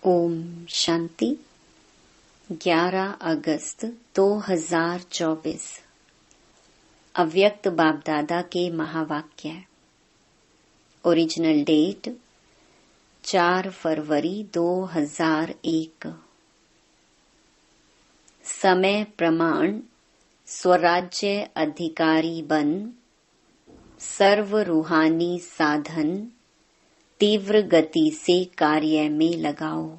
ओम शांति। 11 अगस्त 2024 अव्यक्त बाप दादा के महावाक्य। ओरिजिनल डेट 4 फरवरी 2001। समय प्रमाण स्वराज्य अधिकारी बन सर्व रूहानी साधन तीव्र गति से कार्य में लगाओ।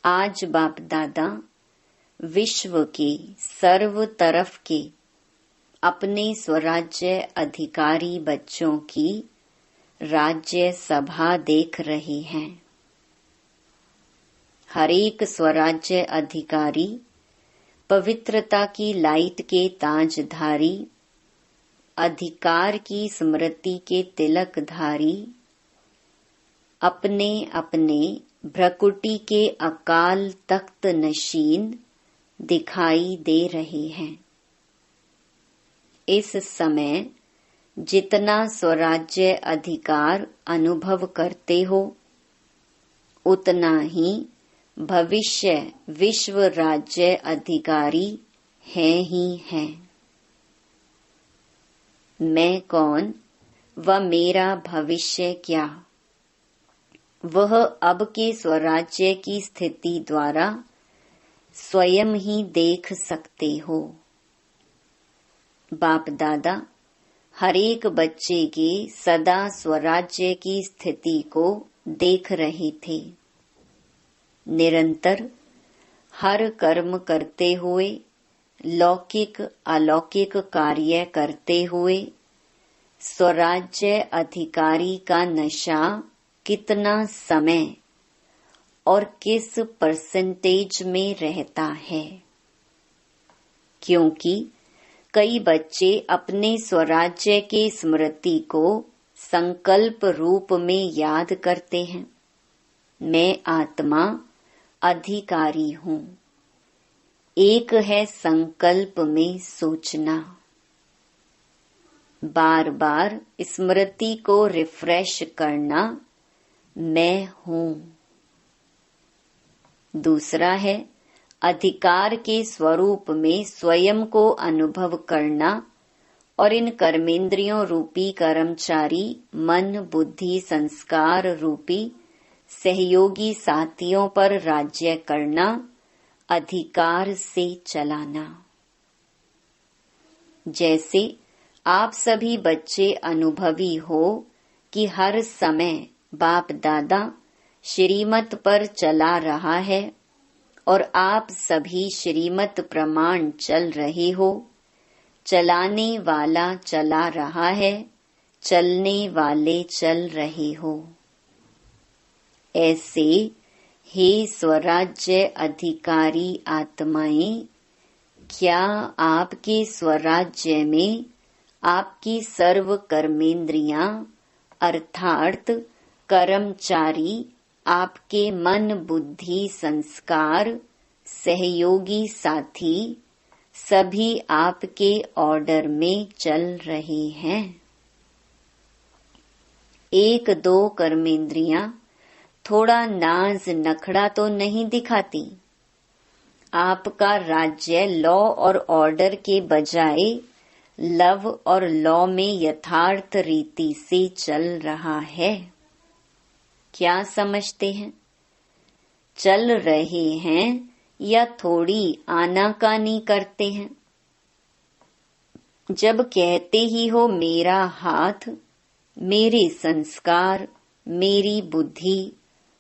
आज बाप दादा विश्व के सर्व तरफ के अपने स्वराज्य अधिकारी बच्चों की राज्य सभा देख रहे हैं। हरेक स्वराज्य अधिकारी पवित्रता की लाइट के ताजधारी, अधिकार की स्मृति के तिलकधारी, अपने अपने भ्रकुटी के अकाल तख्त नशीन दिखाई दे रहे हैं। इस समय जितना स्वराज्य अधिकार अनुभव करते हो, उतना ही भविष्य विश्व राज्य अधिकारी है ही हैं। मैं कौन व मेरा भविष्य क्या, वह अब के स्वराज्य की स्थिति द्वारा स्वयं ही देख सकते हो। बाप दादा हरेक बच्चे के सदा स्वराज्य की स्थिति को देख रहे थे। निरंतर हर कर्म करते हुए, लौकिक अलौकिक कार्य करते हुए स्वराज्य अधिकारी का नशा कितना समय और किस परसेंटेज में रहता है। क्योंकि कई बच्चे अपने स्वराज्य के स्मृति को संकल्प रूप में याद करते हैं। मैं आत्मा अधिकारी हूँ। एक है संकल्प में सोचना। बार बार स्मृति को रिफ्रेश करना, मैं हूँ। दूसरा है अधिकार के स्वरूप में स्वयं को अनुभव करना और इन कर्मेंद्रियों रूपी कर्मचारी मन बुद्धि संस्कार रूपी सहयोगी साथियों पर राज्य करना, अधिकार से चलाना। जैसे आप सभी बच्चे अनुभवी हो कि हर समय बाप दादा श्रीमत पर चला रहा है और आप सभी श्रीमत प्रमाण चल रहे हो। चलाने वाला चला रहा है, चलने वाले चल रहे हो। ऐसे हे स्वराज्य अधिकारी आत्माएं, क्या आपके स्वराज्य में आपकी सर्व कर्मेंद्रियां अर्थात कर्मचारी आपके मन बुद्धि संस्कार सहयोगी साथी सभी आपके ऑर्डर में चल रहे हैं। एक दो कर्मेंद्रियां थोड़ा नाज नखड़ा तो नहीं दिखाती। आपका राज्य लॉ और ऑर्डर के बजाय लव और लॉ में यथार्थ रीति से चल रहा है। क्या समझते हैं? चल रहे हैं या थोड़ी आनाकानी करते हैं? जब कहते ही हो मेरा हाथ, मेरे संस्कार, मेरी बुद्धि,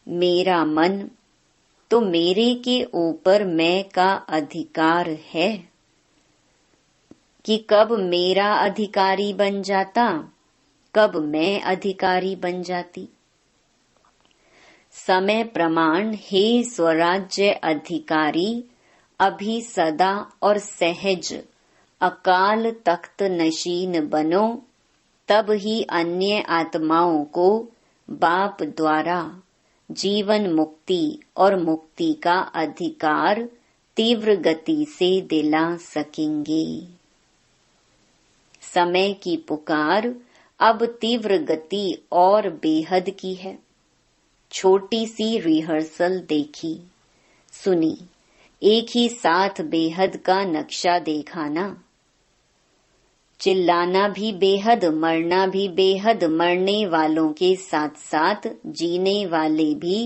मेरा मन, तो मेरे के ऊपर मैं का अधिकार है कि कब मेरा अधिकारी बन जाता, कब मैं अधिकारी बन जाती। समय प्रमाण हे स्वराज्य अधिकारी, अभी सदा और सहज अकाल तख्त नशीन बनो, तब ही अन्य आत्माओं को बाप द्वारा जीवन मुक्ति और मुक्ति का अधिकार तीव्र गति से दिला सकेंगे। समय की पुकार अब तीव्र गति और बेहद की है। छोटी सी रिहर्सल देखी, सुनी, एक ही साथ बेहद का नक्शा देखा ना। चिल्लाना भी बेहद, मरना भी बेहद, मरने वालों के साथ साथ जीने वाले भी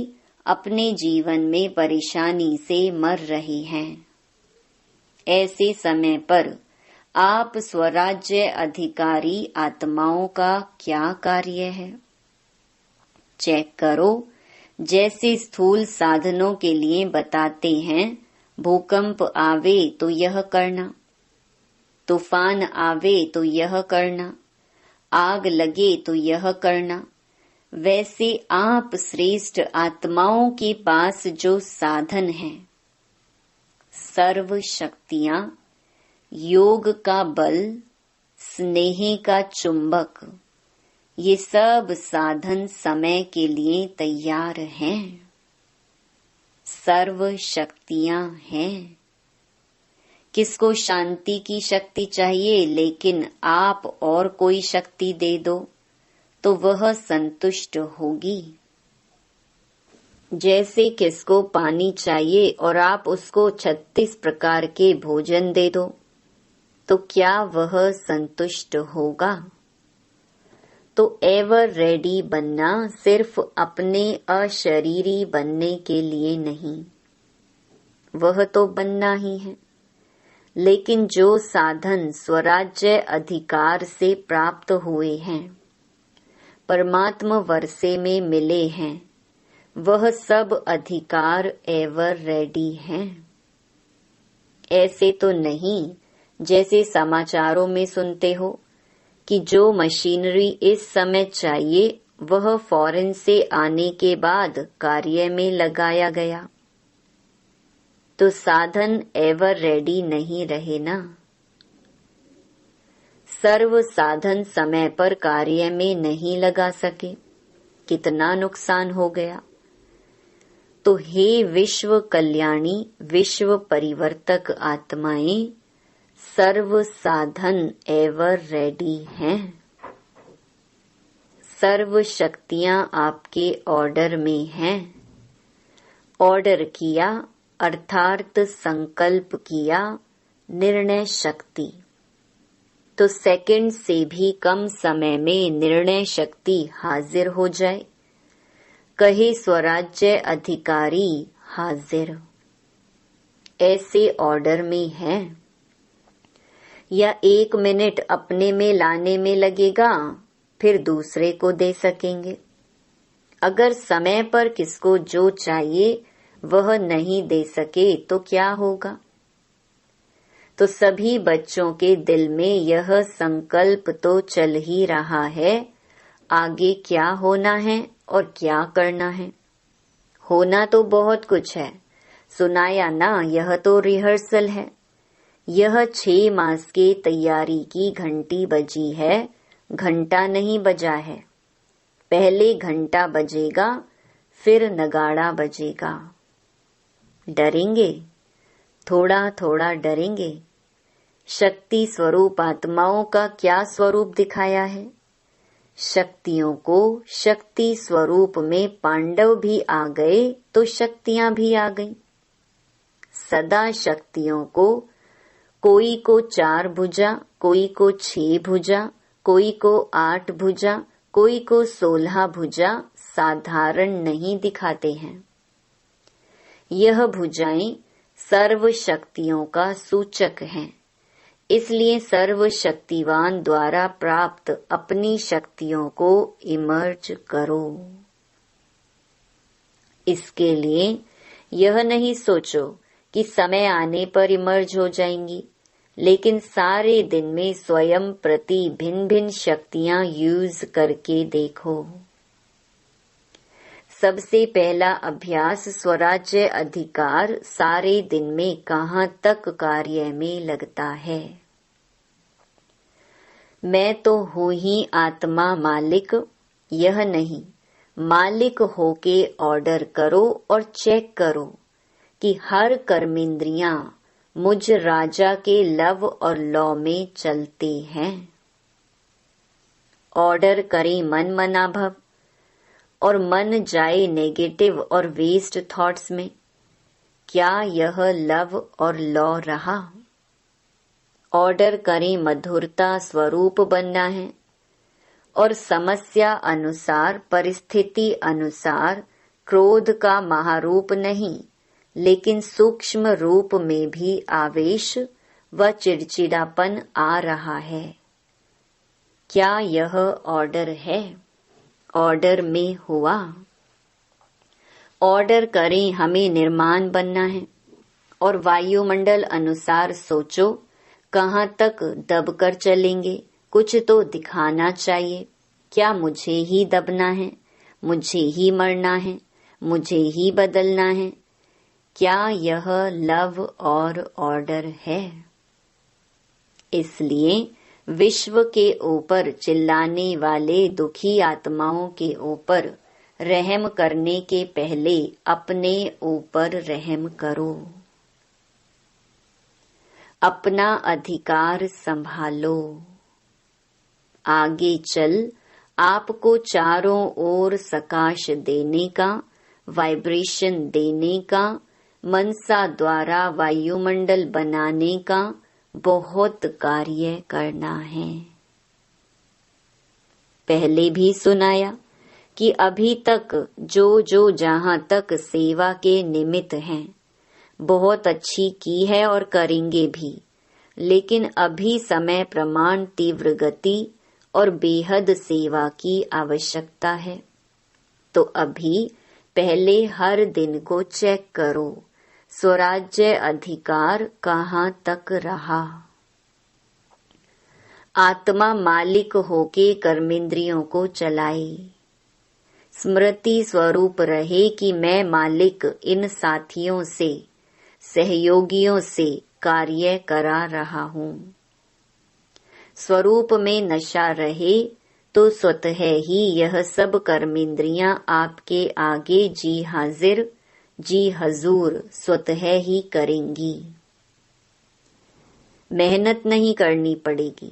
अपने जीवन में परेशानी से मर रहे हैं। ऐसे समय पर आप स्वराज्य अधिकारी आत्माओं का क्या कार्य है? चेक करो। जैसे स्थूल साधनों के लिए बताते हैं, भूकंप आवे तो यह करना, तूफान आवे तो यह करना, आग लगे तो यह करना, वैसे आप श्रेष्ठ आत्माओं के पास जो साधन है, सर्व शक्तियां, योग का बल, स्नेह का चुंबक, ये सब साधन समय के लिए तैयार हैं। सर्व शक्तियां हैं। किसको शांति की शक्ति चाहिए, लेकिन आप और कोई शक्ति दे दो तो वह संतुष्ट होगी। जैसे किसको पानी चाहिए और आप उसको 36 प्रकार के भोजन दे दो तो क्या वह संतुष्ट होगा? तो एवर रेडी बनना सिर्फ अपने अशरीरी बनने के लिए नहीं, वह तो बनना ही है, लेकिन जो साधन स्वराज्य अधिकार से प्राप्त हुए हैं, परमात्मा वर्षे में मिले हैं, वह सब अधिकार एवर रेडी हैं। ऐसे तो नहीं जैसे समाचारों में सुनते हो कि जो मशीनरी इस समय चाहिए वह फॉरेन से आने के बाद कार्य में लगाया गया, तो साधन एवर रेडी नहीं रहे ना। सर्व साधन समय पर कार्य में नहीं लगा सके, कितना नुकसान हो गया। तो हे विश्व कल्याणी, विश्व परिवर्तक आत्माएं, सर्व साधन एवर रेडी हैं। सर्व शक्तियां आपके ऑर्डर में हैं। ऑर्डर किया अर्थात संकल्प किया, निर्णय शक्ति, तो सेकंड से भी कम समय में निर्णय शक्ति हाजिर हो जाए। कहे स्वराज्य अधिकारी हाजिर, ऐसे ऑर्डर में है। या 1 मिनट अपने में लाने में लगेगा, फिर दूसरे को दे सकेंगे। अगर समय पर किसको जो चाहिए वह नहीं दे सके तो क्या होगा? तो सभी बच्चों के दिल में यह संकल्प तो चल ही रहा है, आगे क्या होना है और क्या करना है। होना तो बहुत कुछ है, सुनाया ना, यह तो रिहर्सल है। यह 6 मास के तैयारी की घंटी बजी है, घंटा नहीं बजा है। पहले घंटा बजेगा, फिर नगाड़ा बजेगा। डरेंगे, थोड़ा थोड़ा डरेंगे। शक्ति स्वरूप आत्माओं का क्या स्वरूप दिखाया है? शक्तियों को शक्ति स्वरूप में पांडव भी आ गए तो शक्तियां भी आ गईं। सदा शक्तियों को, कोई को 4 भुजा, कोई को 6 भुजा, कोई को 8 भुजा, कोई को 16 भुजा साधारण नहीं दिखाते हैं। यह भुजाएं सर्व शक्तियों का सूचक हैं। इसलिए सर्व शक्तिवान द्वारा प्राप्त अपनी शक्तियों को इमर्ज करो। इसके लिए यह नहीं सोचो कि समय आने पर इमर्ज हो जाएंगी, लेकिन सारे दिन में स्वयं प्रति भिन्न भिन्न शक्तियां यूज करके देखो। सबसे पहला अभ्यास स्वराज्य अधिकार सारे दिन में कहाँ तक कार्य में लगता है। मैं तो हूँ ही आत्मा मालिक, यह नहीं, मालिक होके ऑर्डर करो और चेक करो कि हर कर्मेंद्रियां मुझ राजा के लव और लॉ में चलते हैं। ऑर्डर करें मन मनाभव, और मन जाए नेगेटिव और वेस्ट थॉट्स में, क्या यह लव और लॉ रहा? ऑर्डर करें मधुरता स्वरूप बनना है और समस्या अनुसार, परिस्थिति अनुसार क्रोध का महारूप नहीं, लेकिन सूक्ष्म रूप में भी आवेश व चिड़चिड़ापन आ रहा है। क्या यह ऑर्डर है? ऑर्डर में हुआ। ऑर्डर करें हमें निर्माण बनना है और वायुमंडल अनुसार सोचो कहाँ तक दबकर चलेंगे, कुछ तो दिखाना चाहिए। क्या मुझे ही दबना है, मुझे ही मरना है, मुझे ही बदलना है? क्या यह लव और ऑर्डर है? इसलिए विश्व के ऊपर चिल्लाने वाले दुखी आत्माओं के ऊपर रहम करने के पहले अपने ऊपर रहम करो। अपना अधिकार संभालो। आगे चल आपको चारों ओर सकाश देने का, वाइब्रेशन देने का, मनसा द्वारा वायुमंडल बनाने का बहुत कार्य करना है। पहले भी सुनाया कि अभी तक जो जहाँ तक सेवा के निमित्त हैं, बहुत अच्छी की है और करेंगे भी, लेकिन अभी समय प्रमाण तीव्र गति और बेहद सेवा की आवश्यकता है। तो अभी पहले हर दिन को चेक करो, स्वराज्य अधिकार कहाँ तक रहा। आत्मा मालिक होके कर्मेंद्रियों को चलाए। स्मृति स्वरूप रहे कि मैं मालिक इन साथियों से, सहयोगियों से कार्य करा रहा हूँ। स्वरूप में नशा रहे तो स्वतः ही यह सब कर्मेंद्रियां आपके आगे जी हाजिर, जी हजूर स्वतः ही करेंगी। मेहनत नहीं करनी पड़ेगी।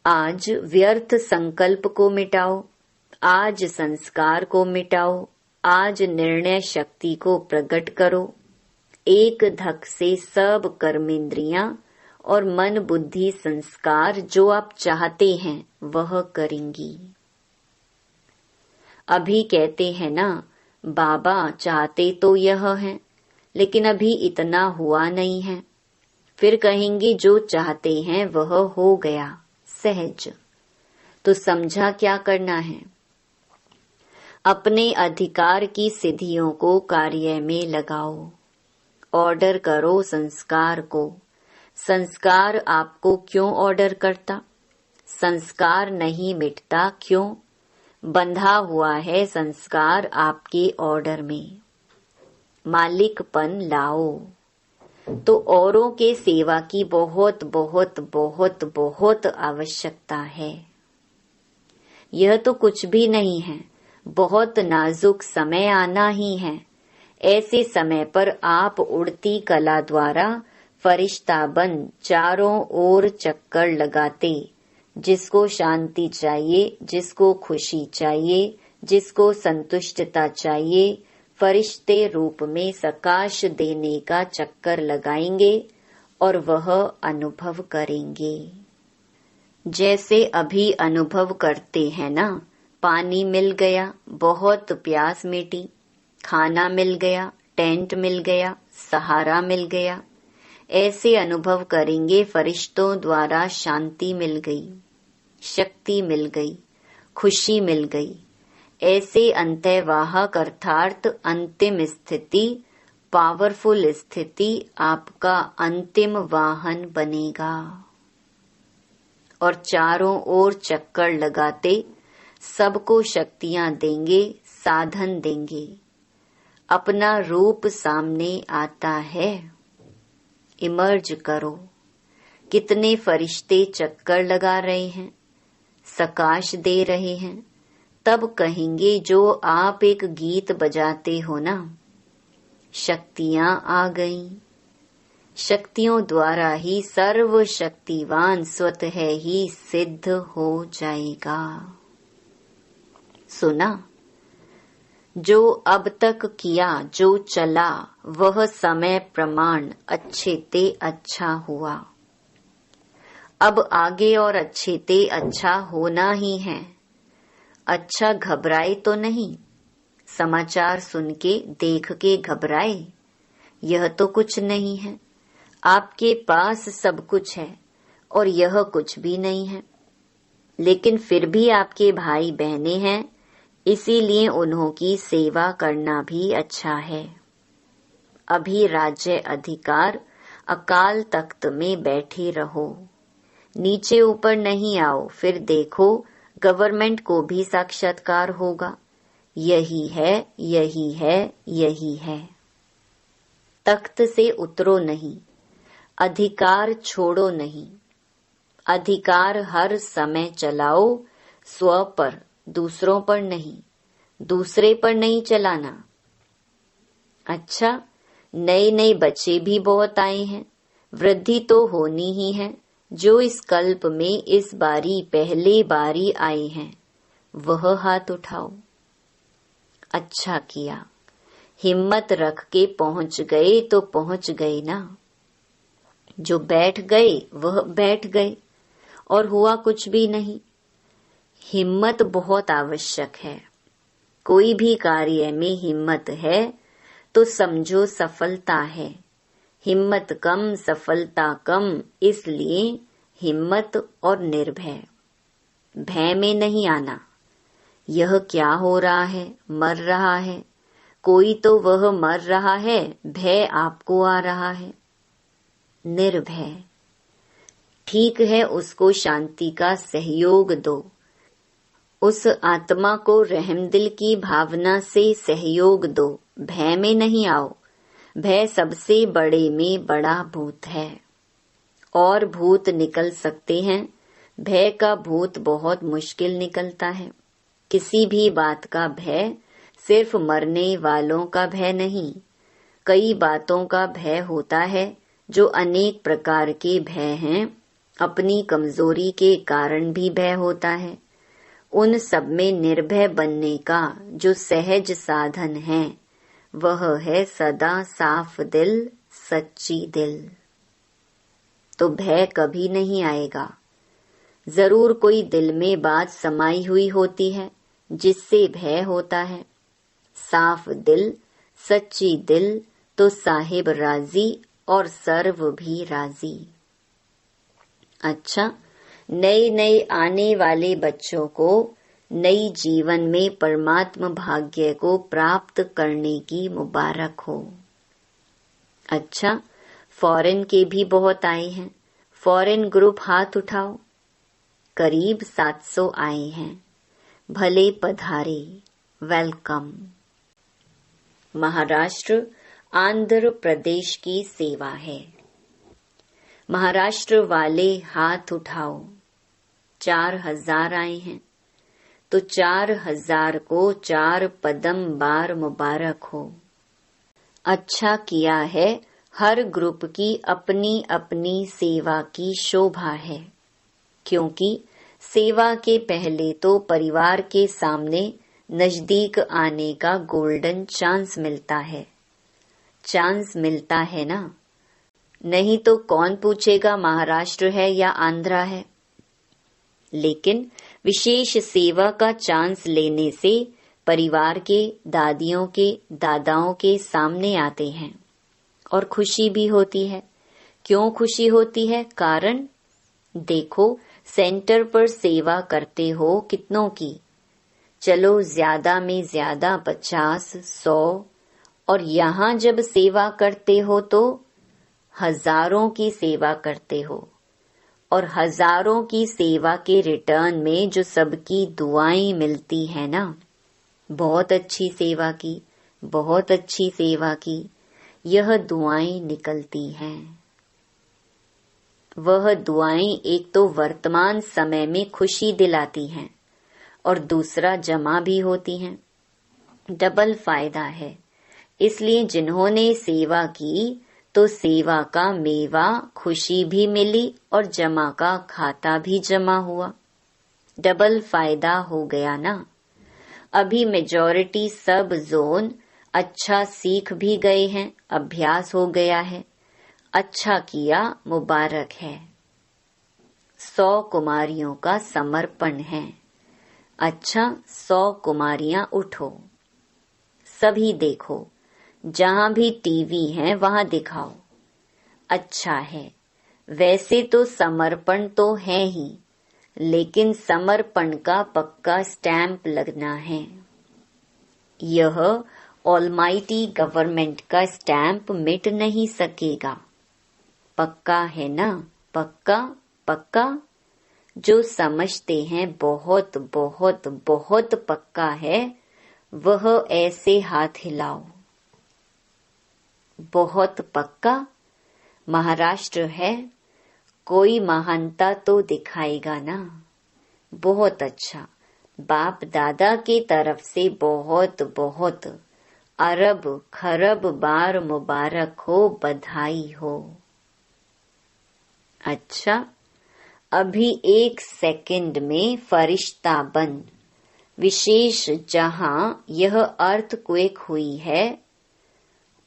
आज व्यर्थ संकल्प को मिटाओ, आज संस्कार को मिटाओ, आज निर्णय शक्ति को प्रकट करो। एक धक से सब कर्मेंद्रियां और मन बुद्धि संस्कार जो आप चाहते हैं वह करेंगी। अभी कहते हैं ना, बाबा चाहते तो यह है, लेकिन अभी इतना हुआ नहीं है। फिर कहेंगे जो चाहते हैं वह हो गया सहज। तो समझा क्या करना है? अपने अधिकार की सिद्धियों को कार्य में लगाओ। ऑर्डर करो संस्कार को। संस्कार आपको क्यों ऑर्डर करता? संस्कार नहीं मिटता क्यों? बंधा हुआ है संस्कार आपके ऑर्डर में। मालिकपन लाओ। तो औरों के सेवा की बहुत बहुत बहुत बहुत आवश्यकता है। यह तो कुछ भी नहीं है, बहुत नाजुक समय आना ही है। ऐसे समय पर आप उड़ती कला द्वारा फरिश्ता बन चारों ओर चक्कर लगाते, जिसको शांति चाहिए, जिसको खुशी चाहिए, जिसको संतुष्टता चाहिए, फरिश्ते रूप में सकाश देने का चक्कर लगाएंगे और वह अनुभव करेंगे। जैसे अभी अनुभव करते हैं ना, पानी मिल गया, बहुत प्यास मिटी, खाना मिल गया, टेंट मिल गया, सहारा मिल गया। ऐसे अनुभव करेंगे फरिश्तों द्वारा शांति मिल गई, शक्ति मिल गई, खुशी मिल गई। ऐसे अंतर्वाहक अर्थात अंतिम स्थिति, पावरफुल स्थिति आपका अंतिम वाहन बनेगा। और चारों ओर चक्कर लगाते सबको शक्तियां देंगे, साधन देंगे। अपना रूप सामने आता है, इमर्ज करो। कितने फरिश्ते चक्कर लगा रहे हैं, सकाश दे रहे हैं। तब कहेंगे जो आप एक गीत बजाते हो ना, शक्तियां आ गईं। शक्तियों द्वारा ही सर्वशक्तिवान स्वतः ही सिद्ध हो जाएगा। सुना? जो अब तक किया जो चला वह समय प्रमाण अच्छे ते अच्छा हुआ। अब आगे और अच्छे ते अच्छा होना ही है। अच्छा घबराए तो नहीं, समाचार सुन के देख के घबराए, यह तो कुछ नहीं है। आपके पास सब कुछ है और यह कुछ भी नहीं है, लेकिन फिर भी आपके भाई बहने हैं, इसीलिए उन्हों की सेवा करना भी अच्छा है। अभी राज्य अधिकार अकाल तख्त में बैठे रहो, नीचे ऊपर नहीं आओ, फिर देखो गवर्नमेंट को भी साक्षात्कार होगा। यही है, यही है, यही है। तख्त से उतरो नहीं, अधिकार छोड़ो नहीं। अधिकार हर समय चलाओ, स्व पर, दूसरों पर नहीं, दूसरे पर नहीं चलाना। अच्छा, नए नए बच्चे भी बहुत आए हैं, वृद्धि तो होनी ही है। जो इस कल्प में इस बारी पहले बारी आए हैं वह हाथ उठाओ। अच्छा किया, हिम्मत रख के पहुंच गए तो पहुंच गए ना। जो बैठ गए वह बैठ गए और हुआ कुछ भी नहीं। हिम्मत बहुत आवश्यक है। कोई भी कार्य में हिम्मत है तो समझो सफलता है। हिम्मत कम सफलता कम, इसलिए हिम्मत और निर्भय। भय में नहीं आना। यह क्या हो रहा है, मर रहा है, कोई तो वह मर रहा है, भय आपको आ रहा है। निर्भय, ठीक है, उसको शांति का सहयोग दो। उस आत्मा को रहमदिल की भावना से सहयोग दो। भय में नहीं आओ। भय सबसे बड़े में बड़ा भूत है। और भूत निकल सकते हैं, भय का भूत बहुत मुश्किल निकलता है। किसी भी बात का भय सिर्फ मरने वालों का भय नहीं, कई बातों का भय होता है जो अनेक प्रकार के भय हैं। अपनी कमजोरी के कारण भी भय होता है। उन सब में निर्भय बनने का जो सहज साधन है वह है सदा साफ दिल, सच्ची दिल। तो भय कभी नहीं आएगा। जरूर कोई दिल में बात समाई हुई होती है जिससे भय होता है। साफ दिल, सच्ची दिल तो साहिब राजी और सर्व भी राजी। अच्छा, नए नए आने वाले बच्चों को नई जीवन में परमात्म भाग्य को प्राप्त करने की मुबारक हो। अच्छा, फॉरेन के भी बहुत आए हैं। फॉरेन ग्रुप हाथ उठाओ। करीब 700 आए हैं। भले पधारे, वेलकम। महाराष्ट्र आंध्र प्रदेश की सेवा है। महाराष्ट्र वाले हाथ उठाओ। 4000 आए हैं, तो 4000 को 4 पदम बार मुबारक हो। अच्छा किया है, हर ग्रुप की अपनी अपनी सेवा की शोभा है, क्योंकि सेवा के पहले तो परिवार के सामने नजदीक आने का गोल्डन चांस मिलता है। चांस मिलता है ना, नहीं तो कौन पूछेगा महाराष्ट्र है या आंध्रा है। लेकिन विशेष सेवा का चांस लेने से परिवार के दादियों के दादाओं के सामने आते हैं और खुशी भी होती है। क्यों खुशी होती है? कारण देखो, सेंटर पर सेवा करते हो कितनों की। चलो ज्यादा में ज्यादा 50, 100, और यहाँ जब सेवा करते हो तो हजारों की सेवा करते हो। और हजारों की सेवा के रिटर्न में जो सबकी दुआएं मिलती है ना, बहुत अच्छी सेवा की, बहुत अच्छी सेवा की, यह दुआएं निकलती हैं। वह दुआएं एक तो वर्तमान समय में खुशी दिलाती हैं और दूसरा जमा भी होती हैं। डबल फायदा है। इसलिए जिन्होंने सेवा की तो सेवा का मेवा खुशी भी मिली और जमा का खाता भी जमा हुआ। डबल फायदा हो गया ना। अभी मेजॉरिटी सब जोन अच्छा सीख भी गए हैं, अभ्यास हो गया है। अच्छा किया, मुबारक है। 100 कुमारियों का समर्पण है। अच्छा, 100 कुमारियां उठो, सभी देखो, जहां भी टीवी है वहां दिखाओ। अच्छा है। वैसे तो समर्पण तो है ही, लेकिन समर्पण का पक्का स्टैंप लगना है। यह ऑलमाइटी गवर्नमेंट का स्टैंप मिट नहीं सकेगा। पक्का है ना? पक्का पक्का। जो समझते हैं बहुत बहुत बहुत पक्का है, वह ऐसे हाथ हिलाओ। बहुत पक्का। महाराष्ट्र है, कोई महानता तो दिखाएगा ना। बहुत अच्छा। बाप दादा की तरफ से बहुत बहुत अरब खरब बार मुबारक हो, बधाई हो। अच्छा, अभी 1 सेकंड में फरिश्ता बन, विशेष जहां यह अर्थक्वेक हुई है,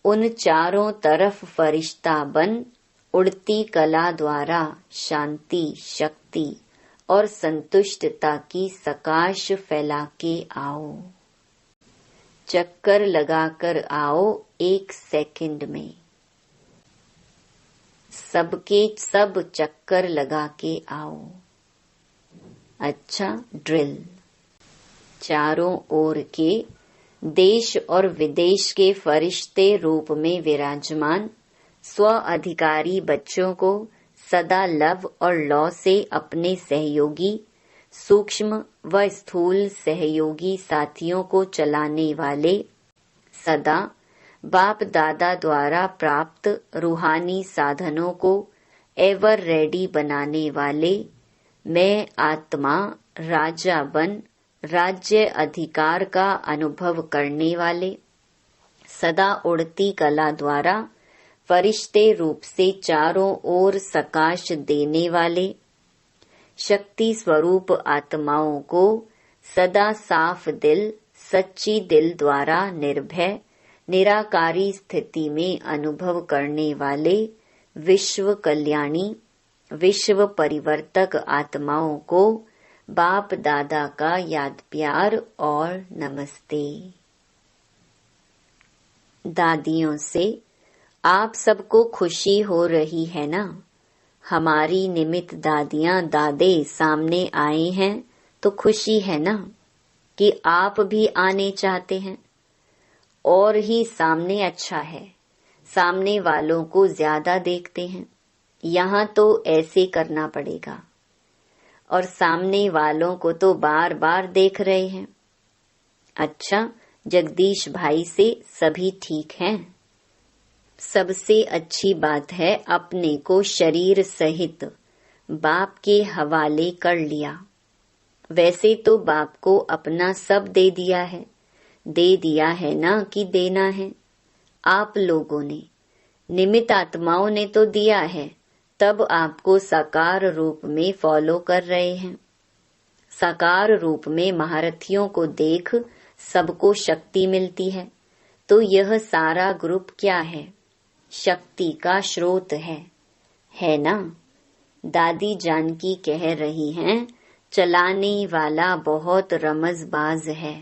उन चारों तरफ फरिश्ता बन उड़ती कला द्वारा शांति, शक्ति और संतुष्टता की सकाश फैला के आओ। चक्कर लगाकर आओ 1 सेकंड में। सबके सब चक्कर लगा के आओ। अच्छा, ड्रिल। चारों ओर के देश और विदेश के फरिश्ते रूप में विराजमान स्व अधिकारी बच्चों को सदा लव और लौ से अपने सहयोगी, सूक्ष्म व स्थूल सहयोगी साथियों को चलाने वाले, सदा बाप दादा द्वारा प्राप्त रूहानी साधनों को एवर रेडी बनाने वाले, मैं आत्मा राजा बन राज्य अधिकार का अनुभव करने वाले, सदा उड़ती कला द्वारा फरिश्ते रूप से चारों ओर सकाश देने वाले, शक्ति स्वरूप आत्माओं को सदा साफ दिल, सच्ची दिल द्वारा निर्भय निराकारी स्थिति में अनुभव करने वाले विश्व कल्याणी, विश्व परिवर्तक आत्माओं को बाप दादा का याद प्यार और नमस्ते। दादियों से आप सबको खुशी हो रही है ना? हमारी निमित्त दादियां दादे सामने आए हैं तो खुशी है ना कि आप भी आने चाहते हैं। और ही सामने अच्छा है, सामने वालों को ज्यादा देखते हैं, यहाँ तो ऐसे करना पड़ेगा। और सामने वालों को तो बार बार देख रहे हैं। अच्छा, जगदीश भाई से सभी ठीक हैं? सबसे अच्छी बात है अपने को शरीर सहित बाप के हवाले कर लिया। वैसे तो बाप को अपना सब दे दिया है ना कि देना है। आप लोगों ने, निमित्त आत्माओं ने तो दिया है, तब आपको साकार रूप में फॉलो कर रहे हैं। साकार रूप में महारथियों को देख सबको शक्ति मिलती है। तो यह सारा ग्रुप क्या है? शक्ति का स्रोत है ना? दादी जानकी कह रही हैं, चलाने वाला बहुत रमजबाज है।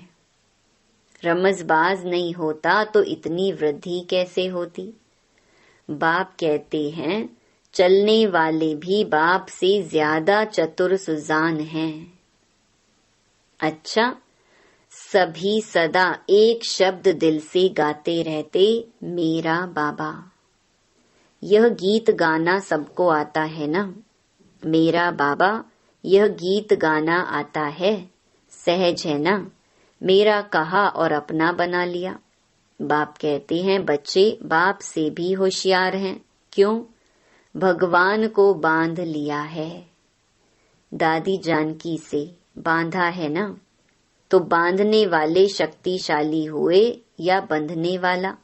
रमजबाज नहीं होता तो इतनी वृद्धि कैसे होती? बाप कहते हैं, चलने वाले भी बाप से ज्यादा चतुर सुजान हैं। अच्छा, सभी सदा एक शब्द दिल से गाते रहते, मेरा बाबा। यह गीत गाना सबको आता है ना? मेरा बाबा, यह गीत गाना आता है, सहज है ना? मेरा कहा और अपना बना लिया। बाप कहते हैं, बच्चे बाप से भी होशियार हैं। क्यों? भगवान को बांध लिया है। दादी जानकी से बांधा है ना? तो बांधने वाले शक्तिशाली हुए या बंधने वाला?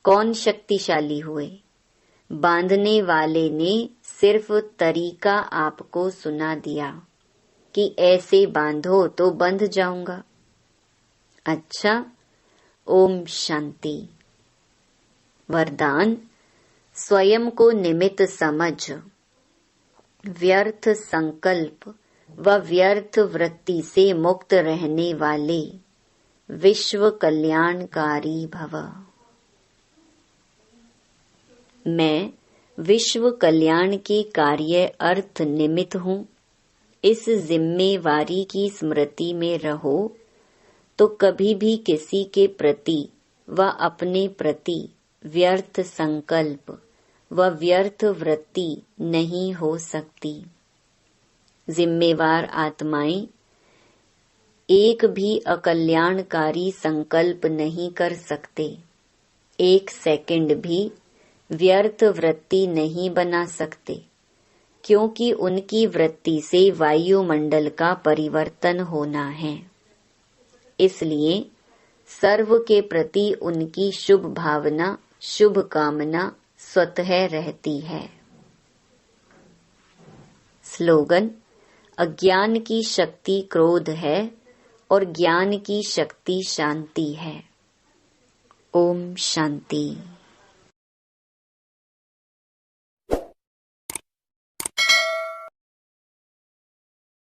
कौन शक्तिशाली हुए? बांधने वाले ने सिर्फ तरीका आपको सुना दिया कि ऐसे बांधो तो बंध जाऊंगा। अच्छा, ओम शांति। वरदान, स्वयं को निमित्त समझ व्यर्थ संकल्प व व्यर्थ वृत्ति से मुक्त रहने वाले विश्व कल्याणकारी भव। मैं विश्व कल्याण के कार्य अर्थ निमित्त हूँ। इस जिम्मेवारी की स्मृति में रहो तो कभी भी किसी के प्रति व अपने प्रति व्यर्थ संकल्प व व्यर्थ वृत्ति नहीं हो सकती। जिम्मेवार आत्माएं एक भी अकल्याणकारी संकल्प नहीं कर सकते, एक सेकंड भी व्यर्थ वृत्ति नहीं बना सकते, क्योंकि उनकी वृत्ति से वायुमंडल का परिवर्तन होना है। इसलिए सर्व के प्रति उनकी शुभ भावना, शुभ कामना स्वतः रहती है। स्लोगन, अज्ञान की शक्ति क्रोध है और ज्ञान की शक्ति शांति है। ओम शांति।